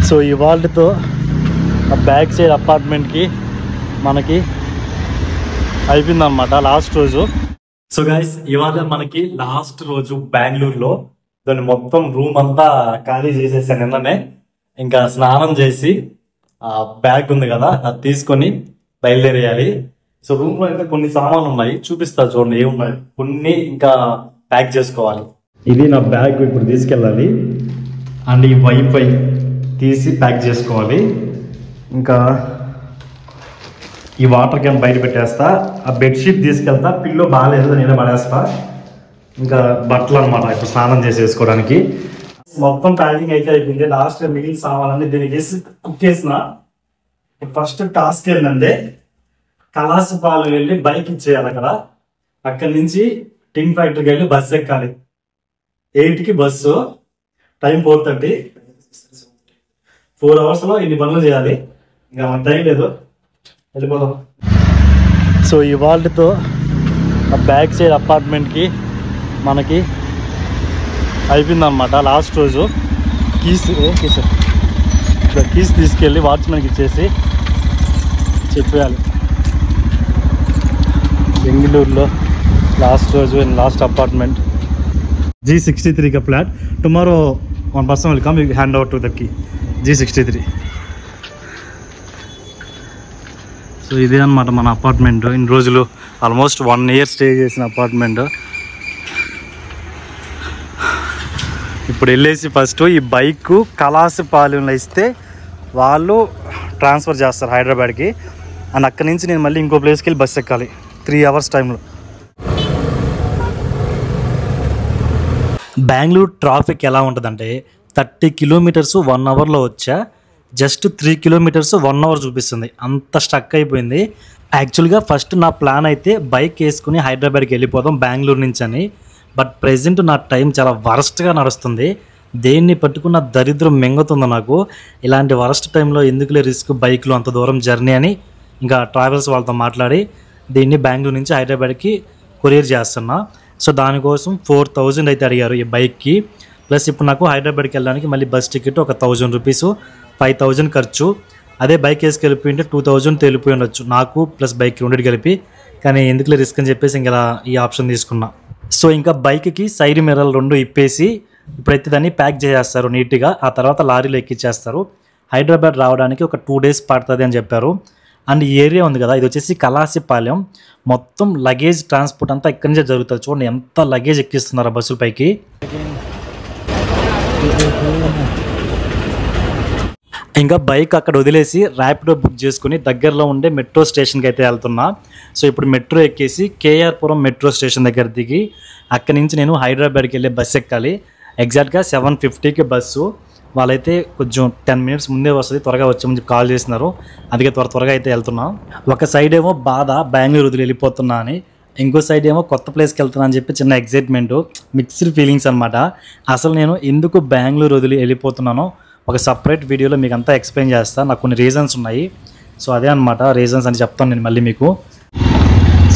So ఇవాళతో back side అపార్ట్మెంట్కి మనకి అయిపోయిందన్నమాట last రోజు. So guys ఇవాళ మనకి లాస్ట్ రోజు బెంగళూరులో. దాన్ని మొత్తం రూమ్ అంతా ఖాళీ చేసేసాను నిన్ననే. ఇంకా స్నానం చేసి బ్యాగ్ ఉంది కదా అది తీసుకొని బయలుదేరేయాలి. సో రూమ్ లో ఇంకా కొన్ని సామాన్లు ఉన్నాయి, చూపిస్తా చూడండి ఏమున్నాయి. కొన్ని ఇంకా ప్యాక్ చేసుకోవాలి. ఇది నా బ్యాగ్ ఇప్పుడు తీసుకెళ్ళాలి. అండ్ ఈ వైఫై తీసి ప్యాక్ చేసుకోవాలి. ఇంకా ఈ వాటర్ క్యాన్ బయట పెట్టేస్తా. ఆ బెడ్షీట్ తీసుకెళ్తా, పిల్లో బాగాలేదు నేనే పడేస్తా. ఇంకా బట్టలు అనమాట ఇప్పుడు స్నానం చేసేసుకోవడానికి. మొత్తం ప్యాకింగ్ అయితే అయిపోయింది. లాస్ట్ మిగిలిన సామాన్లన్నీ దీనికి వేసి కుక్కేసిన. ఫస్ట్ టాస్క్ ఏంటంటే కలాసపాలు వెళ్ళి బైక్ ఇచ్చేయాలి అక్కడ. అక్కడి నుంచి టిన్ ఫ్యాక్టరీకి వెళ్ళి బస్సు ఎక్కాలి. 8కి బస్సు, టైం 4:30. 4 అవర్స్లో ఇన్ని పనులు చేయాలి. ఇంకా మన టైం లేదు, వెళ్ళిపోదాం. సో ఇవాళతో బ్యాక్ సైడ్ అపార్ట్మెంట్కి మనకి అయిపోయిందన్నమాట లాస్ట్ రోజు. కీస్ తీసుకెళ్ళి వాచ్మెన్కి ఇచ్చేసి చెప్పేయాలి. బెంగళూరులో లాస్ట్ రోజు అండ్ లాస్ట్ అపార్ట్మెంట్ G63 का flat. Tomorrow one person will come, you hand over to the key. G63. So ఇదే అన్నమాట మన అపార్ట్మెంట్. ఇన్ని రోజులు ఆల్మోస్ట్ 1 year స్టే చేసిన అపార్ట్మెంట్. ఇప్పుడు వెళ్ళేసి ఫస్ట్ ఈ బైక్ కలాసపాలెంలో ఇస్తే వాళ్ళు ట్రాన్స్ఫర్ చేస్తారు హైదరాబాద్కి. అండ్ అక్కడి నుంచి నేను మళ్ళీ ఇంకో ప్లేస్కి వెళ్ళి బస్ ఎక్కాలి 3 hours టైంలో. బెంగళూరు ట్రాఫిక్ ఎలా ఉంటుందంటే 30 kilometers 1 hourలో వచ్చా, జస్ట్ 3 kilometers 1 hour చూపిస్తుంది. అంత స్టక్ అయిపోయింది. యాక్చువల్గా ఫస్ట్ నా ప్లాన్ అయితే బైక్ వేసుకుని హైదరాబాద్కి వెళ్ళిపోదాం బెంగళూరు నుంచి అని. బట్ ప్రెజెంట్ నా టైం చాలా వరస్ట్గా నడుస్తుంది. దేన్ని పట్టుకున్న దరిద్రం మెంగుతుంది నాకు. ఇలాంటి వరస్ట్ టైంలో ఎందుకులే రిస్క్ బైక్లో అంత దూరం జర్నీ అని ఇంకా ట్రావెల్స్ వాళ్ళతో మాట్లాడి దీన్ని బెంగళూరు నుంచి హైదరాబాద్కి కొరియర్ చేస్తున్నా. సో దానికోసం 4000 అయితే అడిగారు ఈ బైక్కి. ప్లస్ ఇప్పుడు నాకు హైదరాబాద్కి వెళ్ళడానికి మళ్ళీ బస్ టికెట్ ఒక 1000 రూపీస్, 5000 ఖర్చు. అదే బైక్ వేసుకెళ్ళిపోయింటే 2000 వెళ్ళిపోయి ఉండొచ్చు నాకు ప్లస్ బైక్ రెండింటి కలిపి. కానీ ఎందుకులే రిస్క్ అని చెప్పేసి ఇంకా ఈ ఆప్షన్ తీసుకున్నా. సో ఇంకా బైక్కి సైడ్ మిర్రర్లు 2 ఇప్పేసి ఇప్పుడైతే దాన్ని ప్యాక్ చేసేస్తారు నీట్గా. ఆ తర్వాత లారీలో ఎక్కిచ్చేస్తారు. హైదరాబాద్ రావడానికి ఒక 2 days పడుతుంది అని చెప్పారు. అండ్ ఈ ఏరియా ఉంది కదా, ఇది వచ్చేసి కలాసిపాలెం. మొత్తం లగేజ్ ట్రాన్స్పోర్ట్ అంతా ఇక్కడి నుంచే జరుగుతుంది. చూడండి ఎంత లగేజ్ ఎక్కిస్తున్నారు బస్సుల పైకి. ఇంకా బైక్ అక్కడ వదిలేసి ర్యాపిడో బుక్ చేసుకుని దగ్గరలో ఉండే మెట్రో స్టేషన్కి అయితే వెళ్తున్నా. సో ఇప్పుడు మెట్రో ఎక్కేసి కేఆర్పురం మెట్రో స్టేషన్ దగ్గర దిగి అక్కడి నుంచి నేను హైదరాబాద్కి వెళ్ళే బస్సు ఎక్కాలి. ఎగ్జాక్ట్గా 7:50కి బస్సు. వాళ్ళైతే కొంచెం 10 minutes ముందే వస్తుంది, త్వరగా వచ్చామని కాల్ చేసినారు. అందుకే త్వరగా అయితే వెళ్తున్నా. ఒక సైడ్ ఏమో బాధ బెంగళూరు వదిలి వెళ్ళిపోతున్నా అని, ఇంకో సైడ్ ఏమో కొత్త ప్లేస్కి వెళ్తున్నా అని చెప్పి చిన్న ఎగ్జైట్మెంట్, మిక్స్డ్ ఫీలింగ్స్ అనమాట. అసలు నేను ఎందుకు బెంగళూరు వదిలి వెళ్ళిపోతున్నానో ఒక సపరేట్ వీడియోలో మీకు అంతా ఎక్స్ప్లెయిన్ చేస్తాను. నాకు కొన్ని రీజన్స్ ఉన్నాయి. సో అదే అనమాట రీజన్స్ అని చెప్తాను నేను మళ్ళీ మీకు.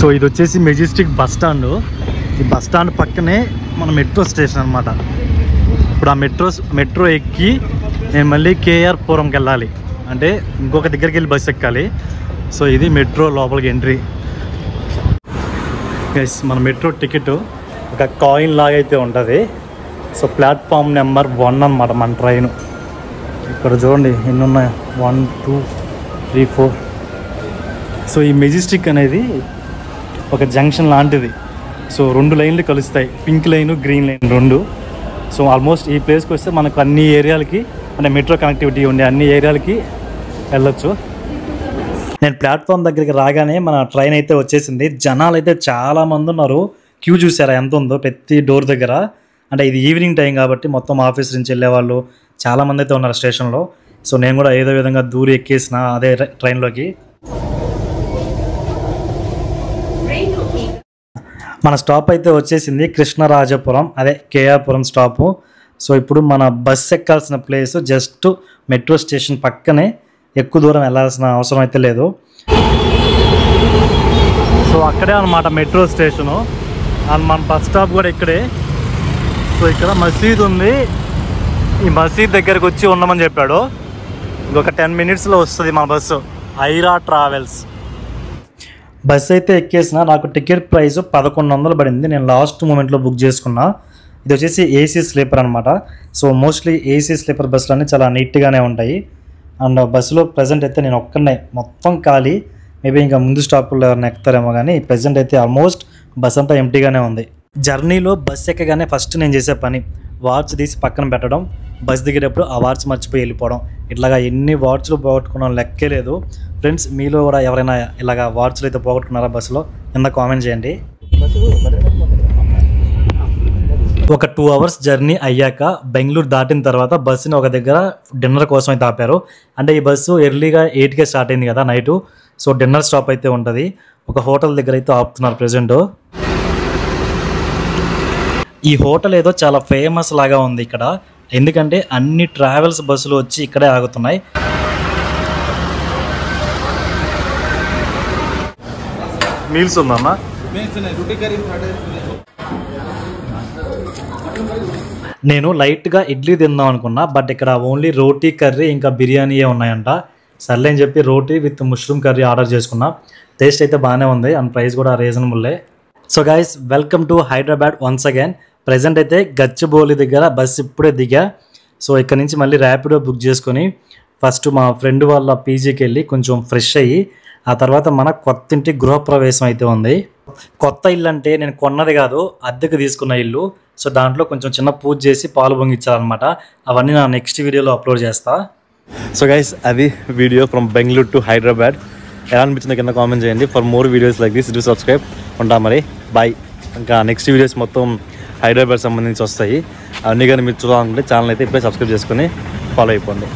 సో ఇది వచ్చేసి మెజెస్టిక్ బస్ స్టాండ్. ఈ బస్ స్టాండ్ పక్కనే మన మెట్రో స్టేషన్ అనమాట. ఇప్పుడు ఆ మెట్రో ఎక్కి నేను మళ్ళీ కేఆర్పురంకి వెళ్ళాలి, అంటే ఇంకొక దగ్గరికి వెళ్ళి బస్సు ఎక్కాలి. సో ఇది మెట్రో లోపలికి ఎంట్రీ. గైస్ మన మెట్రో టికెట్ ఒక కాయిన్ లాగా అయితే ఉంటుంది. సో ప్లాట్ఫామ్ నెంబర్ 1 అనమాట మన ట్రైన్. ఇక్కడ చూడండి ఎన్ని ఉన్నాయి, 1 2 3 4. సో ఈ మెజెస్టిక్ అనేది ఒక జంక్షన్ లాంటిది. సో 2 లైన్లు కలుస్తాయి, pink line green line 2. So almost ఈ ప్లేస్కి వస్తే మనకు అన్ని ఏరియాలకి, అంటే మెట్రో కనెక్టివిటీ ఉండే అన్ని ఏరియాలకి వెళ్ళొచ్చు. నేను ప్లాట్ఫామ్ దగ్గరికి రాగానే మన ట్రైన్ అయితే వచ్చేసింది. జనాలు అయితే చాలామంది ఉన్నారు. క్యూ చూసారా ఎంత ఉందో ప్రతి డోర్ దగ్గర. అంటే ఇది ఈవినింగ్ టైం కాబట్టి మొత్తం ఆఫీస్ నుంచి వెళ్ళేవాళ్ళు చాలామంది అయితే ఉన్నారు స్టేషన్లో. సో నేను కూడా ఏదో విధంగా దూరి ఎక్కేసిన అదే ట్రైన్లోకి. మన స్టాప్ అయితే వచ్చేసింది కృష్ణరాజపురం, అదే కేఆర్పురం స్టాపు. సో ఇప్పుడు మన బస్ ఎక్కాల్సిన ప్లేస్ జస్ట్ మెట్రో స్టేషన్ పక్కనే, ఎక్కువ దూరం వెళ్ళాల్సిన అవసరం అయితే లేదు. సో అక్కడే అనమాట మెట్రో స్టేషను. అండ్ మన బస్ స్టాప్ కూడా ఇక్కడే. సో ఇక్కడ మసీద్ ఉంది, ఈ మసీద్ దగ్గరకు వచ్చి ఉండమని చెప్పాడు. ఇంకొక 10 minutesలో వస్తుంది మన బస్సు, ఐరా ట్రావెల్స్. బస్సు అయితే ఎక్కేసిన. నాకు టికెట్ ప్రైస్ 1100 పడింది. నేను లాస్ట్ మూమెంట్లో బుక్ చేసుకున్నా. ఇది వచ్చేసి ఏసీ స్లీపర్ అనమాట. సో మోస్ట్లీ ఏసీ స్లీపర్ బస్సులు అన్నీ చాలా నీట్గానే ఉంటాయి. అండ్ బస్సులో ప్రజెంట్ అయితే నేను ఒక్కనే, మొత్తం ఖాళీ. మేబీ ఇంకా ముందు స్టాపుల్లో ఎవరైనా ఎక్కుతారేమో, కానీ ప్రజెంట్ అయితే ఆల్మోస్ట్ బస్ అంతా ఎంటీగానే ఉంది. జర్నీలో బస్ ఎక్కగానే ఫస్ట్ నేను చేసే పని వాచ్ తీసి పక్కన పెట్టడం, బస్ దిగేటప్పుడు ఆ వాచ్ మర్చిపోయి వెళ్ళిపోవడం. ఇట్లాగా ఎన్ని వాచ్లు పోగొట్టుకున్నాం లెక్కే లేదు. ఫ్రెండ్స్, మీలో కూడా ఎవరైనా ఇలాగా వాచ్లు అయితే పోగొట్టుకున్నారా బస్సులో? కింద కామెంట్ చేయండి. ఒక 2 hours జర్నీ అయ్యాక బెంగళూరు దాటిన తర్వాత బస్సుని ఒక దగ్గర డిన్నర్ కోసం అయితే ఆపారు. అంటే ఈ బస్సు ఎర్లీగా 8కే స్టార్ట్ అయింది కదా నైటు. సో డిన్నర్ స్టాప్ అయితే ఉంటుంది. ఒక హోటల్ దగ్గర అయితే ఆపుతున్నారు ప్రెజెంట్. ఈ హోటల్ ఏదో చాలా ఫేమస్ లాగా ఉంది ఇక్కడ, ఎందుకంటే అన్ని ట్రావెల్స్ బస్సులు వచ్చి ఇక్కడే ఆగుతున్నాయి. మీల్స్ ఉందమ్మా. నేను లైట్గా ఇడ్లీ తిందాం అనుకున్నా, బట్ ఇక్కడ ఓన్లీ రోటీ కర్రీ ఇంకా బిర్యానీయే ఉన్నాయంట. సర్లే అని చెప్పి roti with mushroom curry order చేసుకున్నా. టేస్ట్ అయితే బాగానే ఉంది అండ్ ప్రైస్ కూడా రీజనబుల్లే. So guys, welcome to Hyderabad once again. Present అయితే గచ్చిబౌలి దగ్గర బస్ ఇప్పుడే దిగా. సో ఇక్కడ నుంచి మళ్ళీ ర్యాపిడో బుక్ చేసుకొని ఫస్ట్ మా ఫ్రెండ్ వాళ్ళ పీజీకి వెళ్ళి కొంచెం ఫ్రెష్ అయ్యి ఆ తర్వాత మన కొత్త ఇంటి గృహప్రవేశం అయితే ఉంది. కొత్త ఇల్లు అంటే నేను కొన్నది కాదు, అద్దెకు తీసుకున్న ఇల్లు. సో దాంట్లో కొంచెం చిన్న పూజ చేసి పాలు పొంగిచ్చారనమాట. అవన్నీ నా నెక్స్ట్ వీడియోలో అప్లోడ్ చేస్తా. సో గైస్, అది video from Bengaluru to Hyderabad. ఎలా అనిపించిందో కింద కామెంట్ చేయండి. For more videos like this do subscribe. ఉంటా మరి, బాయ్. ఇంకా నెక్స్ట్ వీడియోస్ మొత్తం హైదరాబాద్ సంబంధించి వస్తాయి. అన్నీ కానీ మీరు చూడాలనుకుంటే ఛానల్ అయితే ఇప్పుడే సబ్స్క్రైబ్ చేసుకొని ఫాలో అయిపోండి.